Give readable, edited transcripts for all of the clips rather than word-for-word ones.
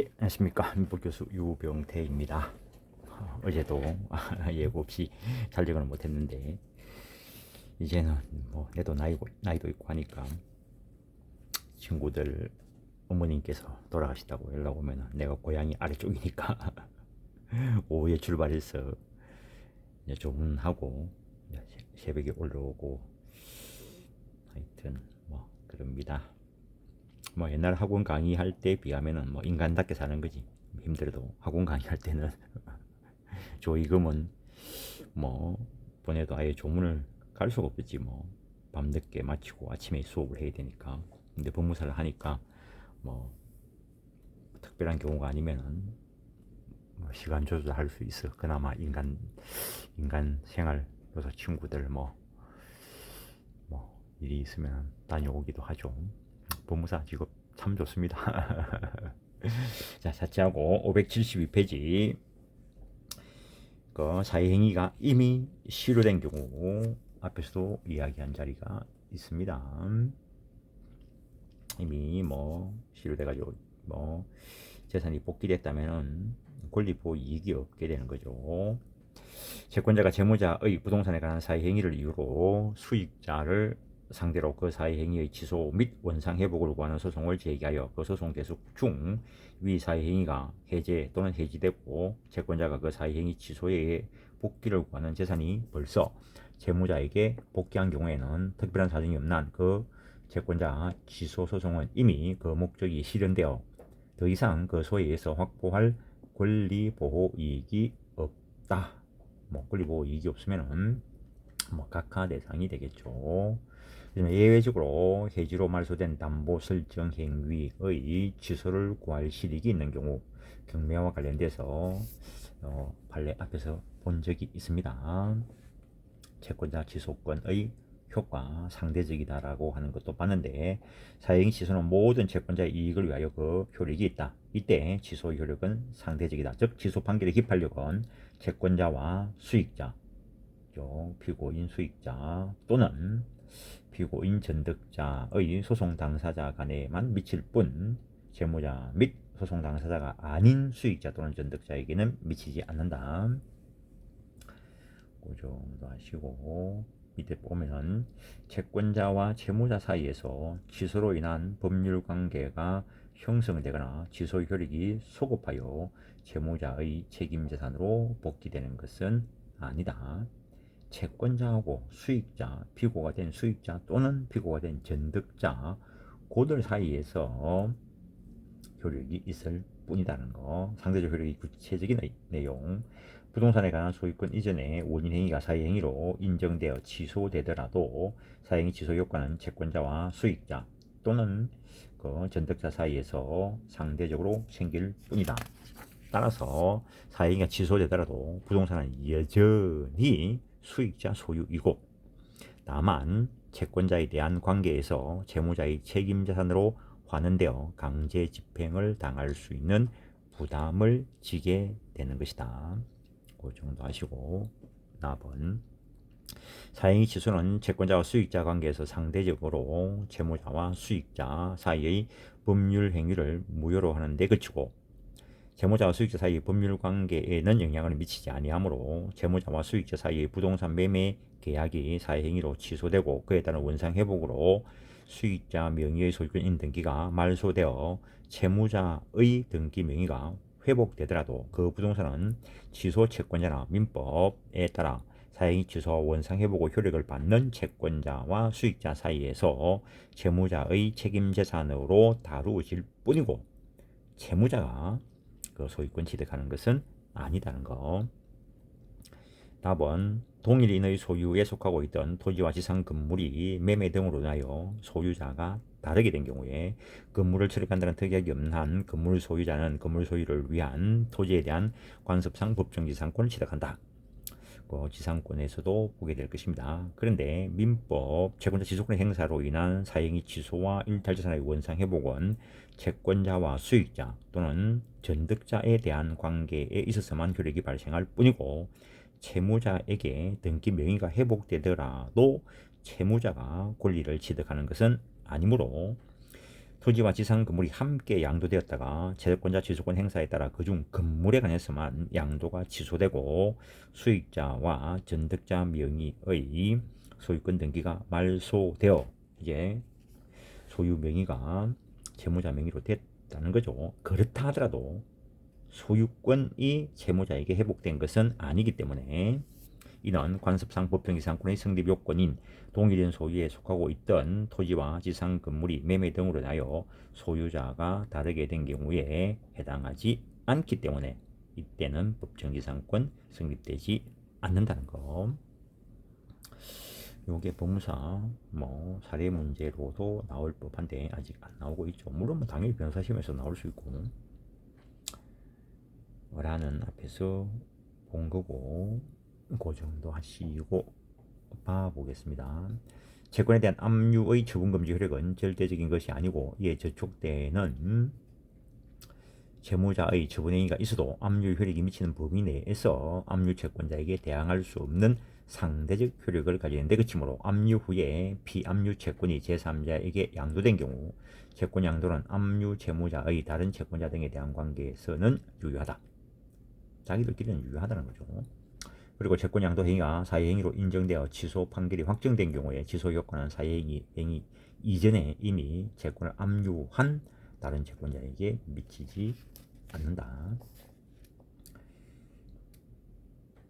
예, 안녕하십니까. 민법교수 유병태입니다. 어제도 예고 없이 자려고는 못했는데 이제는 뭐 내도 나이도 있고 하니까 친구들 어머님께서 돌아가시다고 연락 오면 내가 고향이 아래쪽이니까 오후에 출발해서 이제 조문하고 이제 새벽에 올라오고 하여튼 뭐 그럽니다. 뭐 옛날 학원 강의할 때 비하면은 뭐 인간답게 사는 거지. 힘들어도 학원 강의할 때는 조이금은 뭐 보내도 아예 조문을 갈 수가 없겠지. 뭐 밤늦게 마치고 아침에 수업을 해야 되니까. 근데 법무사를 하니까 뭐 특별한 경우가 아니면은 뭐 시간 조절할 수 있어. 그나마 인간 생활 요소 친구들 뭐 일이 있으면 다녀오기도 하죠. 법무사 직업 참 좋습니다. 자, 자체하고 572페이지 그 사회행위가 이미 시효된 경우 앞에서도 이야기한 자리가 있습니다. 이미 뭐 시효돼가지고 뭐 재산이 복귀됐다면은 권리보호 이익이 없게 되는 거죠. 채권자가 채무자의 부동산에 관한 사회행위를 이유로 수익자를 상대로 그 사회행위의 취소 및 원상회복을 구하는 소송을 제기하여 그 소송 계속 중 위 사회행위가 해제 또는 해지되고 채권자가 그 사회행위 취소에 의해 복귀를 구하는 재산이 벌써 채무자에게 복귀한 경우에는 특별한 사정이 없는 한 그 채권자 취소 소송은 이미 그 목적이 실현되어 더 이상 그 소에 의해서 확보할 권리보호 이익이 없다. 뭐 권리보호 이익이 없으면은 뭐 각하 대상이 되겠죠. 예외적으로 해지로 말소된 담보 설정 행위의 취소를 구할 실익이 있는 경우 경매와 관련돼서 판례 앞에서 본 적이 있습니다. 채권자 취소권의 효과 상대적이다라고 하는 것도 봤는데 사회행위 취소는 모든 채권자의 이익을 위하여 그 효력이 있다. 이때 취소 효력은 상대적이다. 즉 취소 판결의 기판력은 채권자와 수익자, 피고인 수익자 또는 피고인 전득자의 소송 당사자 간에만 미칠 뿐 채무자 및 소송 당사자가 아닌 수익자 또는 전득자에게는 미치지 않는다. 그 정도 하시고 밑에 보면 채권자와 채무자 사이에서 취소로 인한 법률 관계가 형성되거나 취소 효력이 소급하여 채무자의 책임 재산으로 복귀되는 것은 아니다. 채권자하고 수익자, 피고가 된 수익자 또는 피고가 된 전득자 고들 사이에서 효력이 있을 뿐이라는 거. 상대적 효력이 구체적인 내용. 부동산에 관한 소유권 이전에 원인행위가 사회행위로 인정되어 취소되더라도 사회행위 취소 효과는 채권자와 수익자 또는 그 전득자 사이에서 상대적으로 생길 뿐이다. 따라서 사회행위가 취소되더라도 부동산은 여전히 수익자 소유이고 다만 채권자에 대한 관계에서 채무자의 책임재산으로 환원되어 강제 집행을 당할 수 있는 부담을 지게 되는 것이다. 그 정도 하시고 4번 사행위 취소는 채권자와 수익자 관계에서 상대적으로 채무자와 수익자 사이의 법률 행위를 무효로 하는 데 그치고 채무자와 수익자 사이의 법률 관계에는 영향을 미치지 아니하므로 채무자와 수익자 사이의 부동산 매매 계약이 사회행위로 취소되고 그에 따른 원상회복으로 수익자 명의의 소유권 등기가 말소되어 채무자의 등기 명의가 회복되더라도 그 부동산은 취소 채권자나 민법에 따라 사행위 취소와 원상회복의 효력을 받는 채권자와 수익자 사이에서 채무자의 책임재산으로 다루어질 뿐이고 채무자가 그 소유권 취득하는 것은 아니다는 거. 답은 동일인의 소유에 속하고 있던 토지와 지상 건물이 매매 등으로 인하여 소유자가 다르게 된 경우에 건물을 출입한다는 특약이 없는 한 건물 소유자는 건물 소유를 위한 토지에 대한 관습상 법정 지상권을 취득한다. 그 지상권에서도 보게 될 것입니다. 그런데 민법 채권자 지속권 행사로 인한 사행위 취소와 일탈재산의 원상회복은 채권자와 수익자 또는 전득자에 대한 관계에 있어서만 효력이 발생할 뿐이고 채무자에게 등기 명의가 회복되더라도 채무자가 권리를 취득하는 것은 아니므로 토지와 지상 건물이 함께 양도되었다가 채권자 취소권 행사에 따라 그중 건물에 관해서만 양도가 취소되고 수익자와 전득자 명의의 소유권 등기가 말소되어 이제 소유 명의가 채무자 명의로 됐다는 거죠. 그렇다 하더라도 소유권이 채무자에게 회복된 것은 아니기 때문에 이는 관습상 법정지상권의 성립 요건인 동일인 소유에 속하고 있던 토지와 지상 건물이 매매 등으로 인하여 소유자가 다르게 된 경우에 해당하지 않기 때문에 이때는 법정지상권 성립되지 않는다는 거. 요게 법무사 뭐 사례 문제로도 나올 법한데 아직 안 나오고 있죠. 물론 뭐 당연히 변호사 시험에서 나올 수 있고 라는 앞에서 본 거고 그 정도 하시고 봐보겠습니다. 채권에 대한 압류의 처분금지 효력은 절대적인 것이 아니고 이에 저촉되는 채무자의 처분행위가 있어도 압류 효력이 미치는 범위 내에서 압류 채권자에게 대항할 수 없는 상대적 효력을 가지는데 그치므로 압류 후에 비압류 채권이 제3자에게 양도된 경우 채권 양도는 압류 채무자의 다른 채권자 등에 대한 관계에서는 유효하다. 자기들끼리는 유효하다는 거죠. 그리고 채권 양도 행위가 사회행위로 인정되어 취소 판결이 확정된 경우에 취소 효과는 사회행위 이전에 이미 채권을 압류한 다른 채권자에게 미치지 않는다.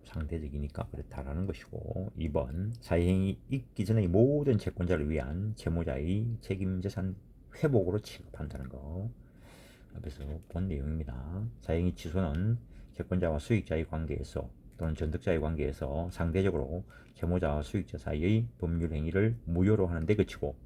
상대적이니까 그렇다라는 것이고 2번 사회행위 있기 전의 모든 채권자를 위한 채무자의 책임재산 회복으로 취급한다는 거. 앞에서 본 내용입니다. 사회행위 취소는 채권자와 수익자의 관계에서 또는 전득자의 관계에서 상대적으로 채무자와 수익자 사이의 법률 행위를 무효로 하는 데 그치고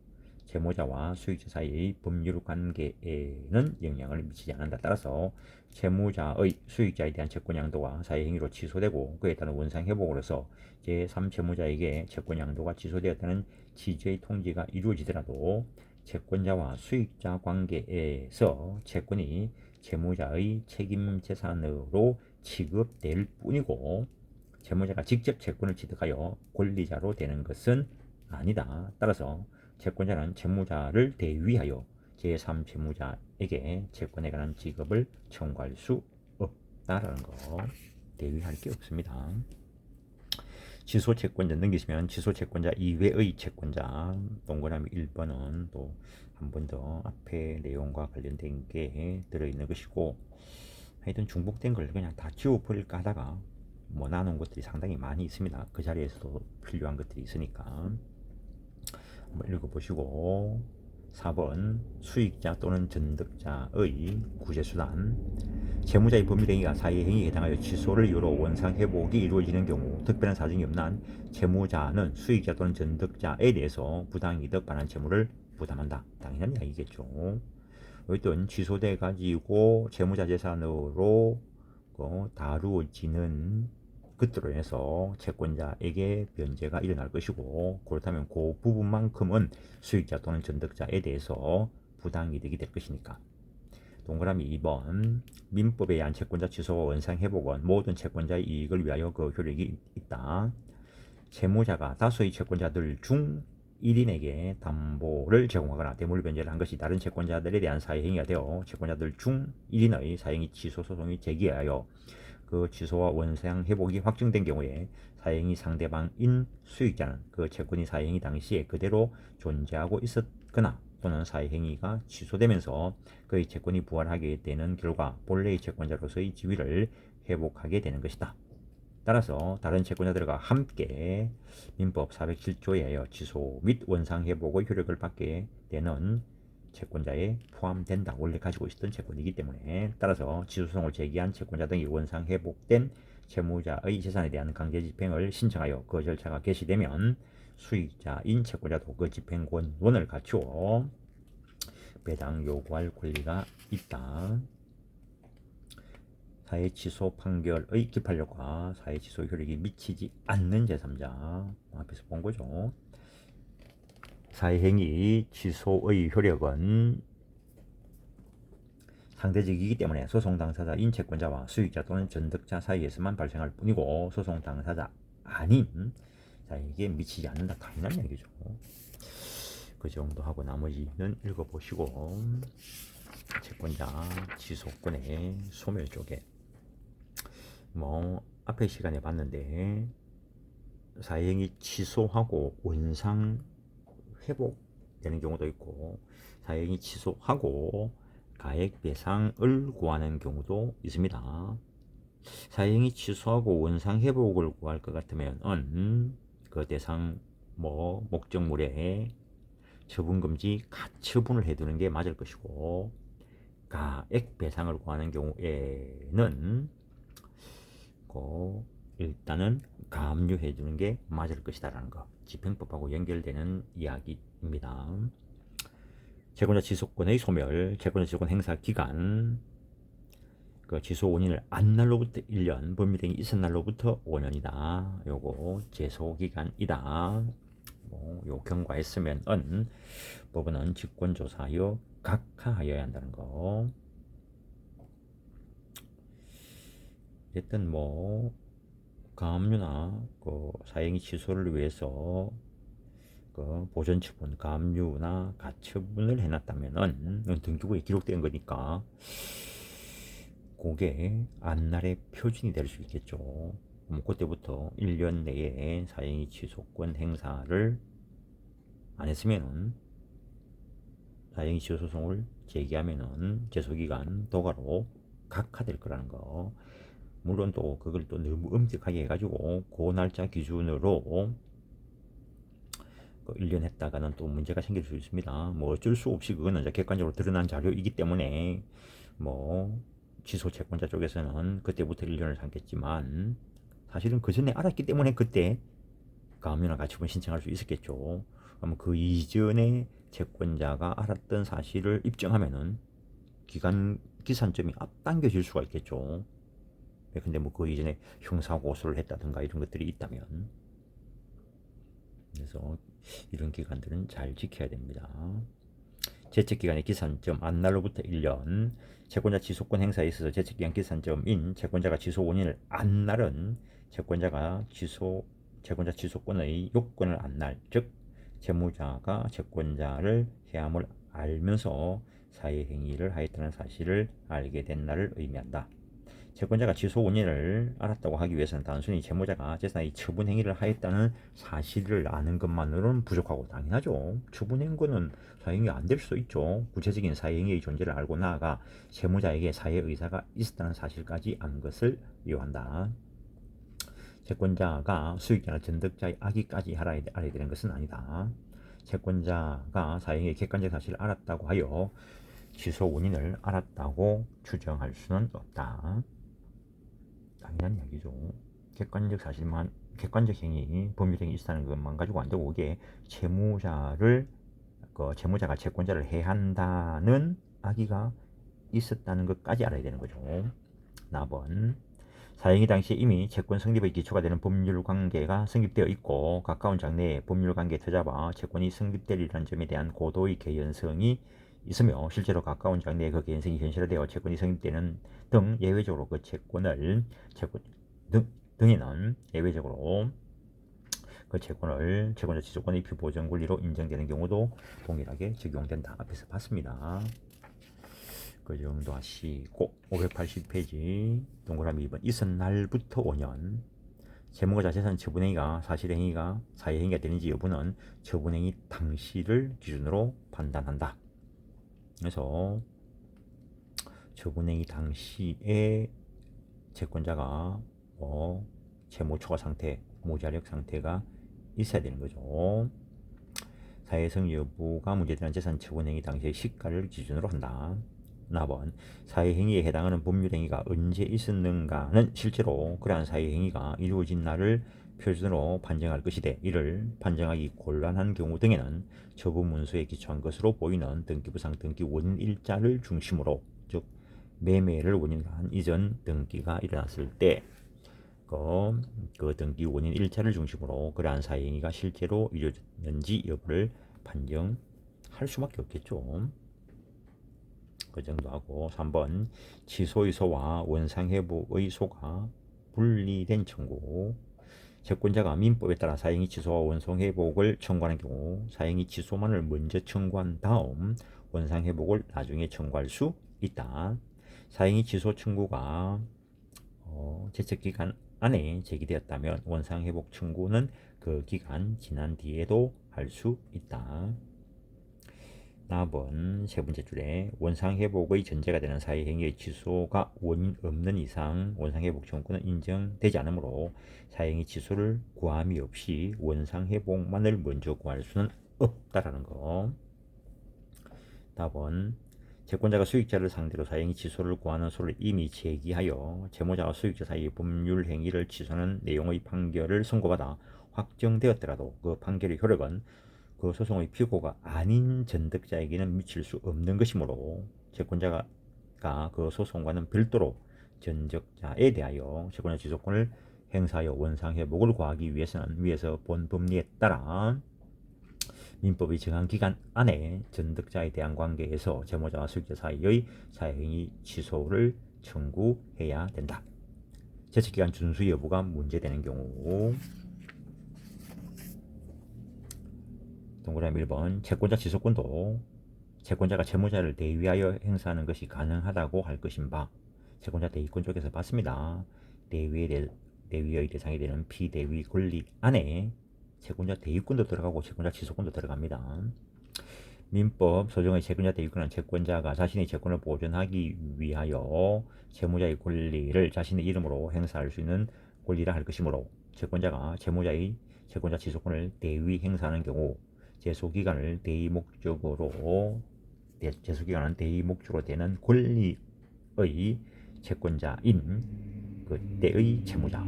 채무자와 수익자 사이의 법률 관계에는 영향을 미치지 않는다. 따라서 채무자의 수익자에 대한 채권 양도가 사회행위로 취소되고 그에 따른 원상회복으로서 제3채무자에게 채권 양도가 취소되었다는 취지의 통지가 이루어지더라도 채권자와 수익자 관계에서 채권이 채무자의 책임재산으로 취급될 뿐이고 채무자가 직접 채권을 취득하여 권리자로 되는 것은 아니다. 따라서 채권자는 채무자를 대위하여 제3채무자에게 채권에 관한 지급을 청구할 수 없다라는 거. 대위할 게 없습니다. 취소채권자 넘기시면 취소채권자 이외의 채권자 동그라미 1번은 또 한 번 더 앞에 내용과 관련된 게 들어있는 것이고 하여튼 중복된 걸 그냥 다 지워버릴까 하다가 뭐 나눈 것들이 상당히 많이 있습니다. 그 자리에서도 필요한 것들이 있으니까 한번 읽어보시고 4번 수익자 또는 전득자의 구제수단 채무자의 법률행위가 사회행위에 해당하여 취소를 이유로 원상회복이 이루어지는 경우 특별한 사정이 없는 한 채무자는 수익자 또는 전득자에 대해서 부당이득 반환 채무를 부담한다. 당연한 이야기겠죠. 어쨌든 취소돼 가지고 채무자 재산으로 다루어지는 것들로 인해서 채권자에게 변제가 일어날 것이고 그렇다면 그 부분만큼은 수익자 또는 전득자에 대해서 부당이득이 될 것이니까. 동그라미 2번 민법에 의한 채권자 취소와 원상회복은 모든 채권자의 이익을 위하여 그 효력이 있다. 채무자가 다수의 채권자들 중 1인에게 담보를 제공하거나 대물 변제를 한 것이 다른 채권자들에 대한 사회행위가 되어 채권자들 중 1인의 사회행위 취소 소송이 제기하여 그 취소와 원상 회복이 확정된 경우에 사회행위 상대방인 수익자는 그 채권이 사회행위 당시에 그대로 존재하고 있었거나 또는 사회행위가 취소되면서 그의 채권이 부활하게 되는 결과 본래의 채권자로서의 지위를 회복하게 되는 것이다. 따라서 다른 채권자들과 함께 민법 407조에 의하여 취소 및 원상회복의 효력을 받게 되는 채권자에 포함된다. 원래 가지고 있었던 채권이기 때문에 따라서 취소소송을 제기한 채권자 등이 원상회복된 채무자의 재산에 대한 강제집행을 신청하여 그 절차가 개시되면 수익자인 채권자도 그 집행권을 갖추어 배당 요구할 권리가 있다. 사회취소 판결의 기판력과 사회취소 효력이 미치지 않는 제3자 앞에서 본 거죠. 사회행위 취소의 효력은 상대적이기 때문에 소송 당사자인 채권자와 수익자 또는 전득자 사이에서만 발생할 뿐이고 소송 당사자 아닌 자에게 미치지 않는다. 당연한 얘기죠. 그 정도 하고 나머지는 읽어보시고 채권자 지속권의 소멸 쪽에 뭐 앞에 시간에 봤는데 사행이 취소하고 원상 회복되는 경우도 있고 사행이 취소하고 가액 배상을 구하는 경우도 있습니다. 사행이 취소하고 원상 회복을 구할 것 같으면 그 대상 목적물에 처분금지 가처분을 해두는 게 맞을 것이고 가액 배상을 구하는 경우에는 일단은 가압류해 주는 게 맞을 것이다라는 거, 집행법하고 연결되는 이야기입니다. 채권자 지속권의 소멸, 채권자 지속권 행사 기간, 그 취소 원인을 안 날로부터 1년, 법률행위 있은 날로부터 5년이다. 요거 제소 기간이다. 요 경과했으면 법원은 직권조사하여 각하하여야 한다는 거. 어쨌든 가압류나 그 사행위 취소를 위해서 그 보전처분, 가압류나 가처분을 해놨다면은 등기부에 기록된 거니까 그게 안날의 표준이 될 수 있겠죠. 그때부터 1년 내에 사행위 취소권 행사를 안 했으면은 사행위 취소 소송을 제기하면은 제소기간 도가로 각하될 거라는 거. 물론 또 그걸 또 너무 엄격하게 해가지고 그 날짜 기준으로 1년 했다가는 또 문제가 생길 수 있습니다. 어쩔 수 없이 그거는 이제 객관적으로 드러난 자료이기 때문에 취소 채권자 쪽에서는 그때부터 1년을 삼겠지만 사실은 그 전에 알았기 때문에 그때 가압류나 가처분 신청할 수 있었겠죠. 그러면 그 이전에 채권자가 알았던 사실을 입증하면은 기산점이 앞당겨질 수가 있겠죠. 근데 그 이전에 형사고소를 했다든가 이런 것들이 있다면, 그래서 이런 기간들은 잘 지켜야 됩니다. 제책기간의 기산점 안날로부터 1년, 채권자 지속권 행사에 있어서 제책기간 기산점인 채권자가 취소 원인을 안날은 채권자 지속권의 요건을 안날, 즉 채무자가 채권자를 해함을 알면서 사회행위를 하였다는 사실을 알게 된 날을 의미한다. 채권자가 취소 원인을 알았다고 하기 위해서는 단순히 채무자가 재산의 처분 행위를 하였다는 사실을 아는 것만으로는 부족하고, 당연하죠. 처분한 거는 사행위 안 될 수도 있죠. 구체적인 사행위의 존재를 알고 나아가 채무자에게 사회 의사가 있었다는 사실까지 아는 것을 요한다. 채권자가 수익자나 전득자의 악의까지 알아야 되는 것은 아니다. 채권자가 사행위의 객관적 사실을 알았다고 하여 취소 원인을 알았다고 추정할 수는 없다. 당연한 이야기죠. 객관적 사실만, 객관적 행위, 법률행위 있다는 것만 가지고 안 되고, 이게 채무자가 채권자를 해한다는 악의가 있었다는 것까지 알아야 되는 거죠. 나번 사행위 당시에 이미 채권 성립의 기초가 되는 법률관계가 성립되어 있고 가까운 장래에 법률관계에 터잡아 채권이 성립되리라는 점에 대한 고도의 개연성이 있으며, 실제로 가까운 장래에 그 개연성이 현실화되어 채권이 성립되는 등 예외적으로 등에는 예외적으로 그 채권자 지속권의 표보전 권리로 인정되는 경우도 동일하게 적용된다. 앞에서 봤습니다. 그 정도 하시고 580페이지 동그라미 2번 있은 날부터 5년, 채무자 재산 처분행위가 사실행위가 사회행위가 되는지 여부는 처분행위 당시를 기준으로 판단한다. 그래서 처분행위 당시에 채권자가 채무 초과 상태, 무자력 상태가 있어야 되는 거죠. 사회성 여부가 문제되는 재산 처분행위 당시의 시가를 기준으로 한다. 나번 사회행위에 해당하는 법률행위가 언제 있었는가는 실제로 그러한 사회행위가 이루어진 날을 표준으로 판정할 것이되, 이를 판정하기 곤란한 경우 등에는 처분문서에 기초한 것으로 보이는 등기부상 등기 원인 일자를 중심으로, 즉 매매를 원인으로 한 이전 등기가 일어났을 때 그 등기 원인 일자를 중심으로 그러한 사회행위가 실제로 이루어졌는지 여부를 판정할 수밖에 없겠죠. 그 정도 하고 3번 취소의 소와 원상회복의 소가 분리된 청구, 채권자가 민법에 따라 사행위 취소와 원상회복을 청구하는 경우 사행위 취소만을 먼저 청구한 다음 원상회복을 나중에 청구할 수 있다. 사행위 취소 청구가 제척기간 안에 제기되었다면 원상회복 청구는 그 기간 지난 뒤에도 할 수 있다. 다음은 세 번째 줄에 원상회복의 전제가 되는 사회행위의 취소가 원인 없는 이상 원상회복 청구는 인정되지 않으므로 사회행위 취소를 구함이 없이 원상회복만을 먼저 구할 수는 없다라는 거. 답은 채권자가 수익자를 상대로 사행위 취소를 구하는 소를 이미 제기하여 채무자와 수익자 사이의 법률 행위를 취소하는 내용의 판결을 선고받아 확정되었더라도 그 판결의 효력은 그 소송의 피고가 아닌 전득자에게는 미칠 수 없는 것이므로 채권자가 그 소송과는 별도로 전적자에 대하여 채권자 지속권을 행사하여 원상회복을 구하기 위해서는 위에서 본 법리에 따라 민법이 정한 기간 안에 전득자에 대한 관계에서 채무자와 수익자 사이의 사행위 취소를 청구해야 된다. 제척기간 준수 여부가 문제되는 경우 동그라미 1번 채권자 지속권도 채권자가 채무자를 대위하여 행사하는 것이 가능하다고 할 것인가. 채권자 대위권 쪽에서 봤습니다. 대위의 대상이 되는 피대위 권리 안에 채권자 대위권도 들어가고 채권자 지속권도 들어갑니다. 민법 소정의 채권자 대위권은 채권자가 자신의 채권을 보존하기 위하여 채무자의 권리를 자신의 이름으로 행사할 수 있는 권리라 할 것이므로 채권자가 채무자의 채권자 지속권을 대위 행사하는 경우 제소기간은 대의 목적으로 되는 권리의 채권자인 그때의 채무자,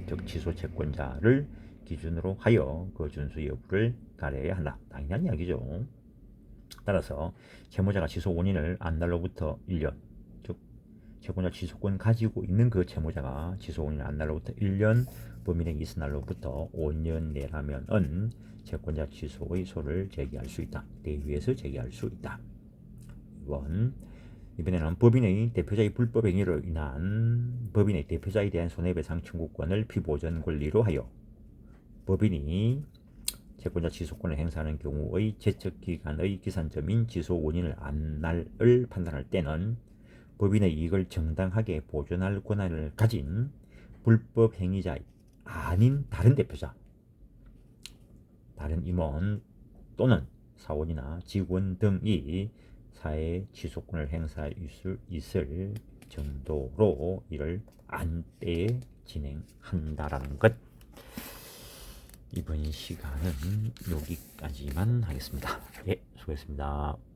즉 취소 채권자를 기준으로 하여 그 준수 여부를 가려야 한다. 당연한 이야기죠. 따라서 채무자가 취소 원인을 안날로부터 1년, 즉 채권자 취소권 가지고 있는 그 채무자가 취소 원인을 안날로부터 1년, 범인에게 있은 날로부터 5년 내라면은 채권자 취소의 소를 제기할 수 있다. 대위에서 제기할 수 있다. 2번 이번에는 법인의 대표자의 불법 행위로 인한 법인의 대표자에 대한 손해배상 청구권을 피보전 권리로 하여 법인이 채권자 취소권을 행사하는 경우의 제척기간의 기산점인 취소 원인을 안날을 판단할 때는 법인의 이익을 정당하게 보존할 권한을 가진 불법 행위자 아닌 다른 대표자, 다른 임원 또는 사원이나 직원 등이 사회 취소권을 행사할 수 있을 정도로 이를 안때에 진행한다라는 것. 이번 시간은 여기까지만 하겠습니다. 예, 수고했습니다.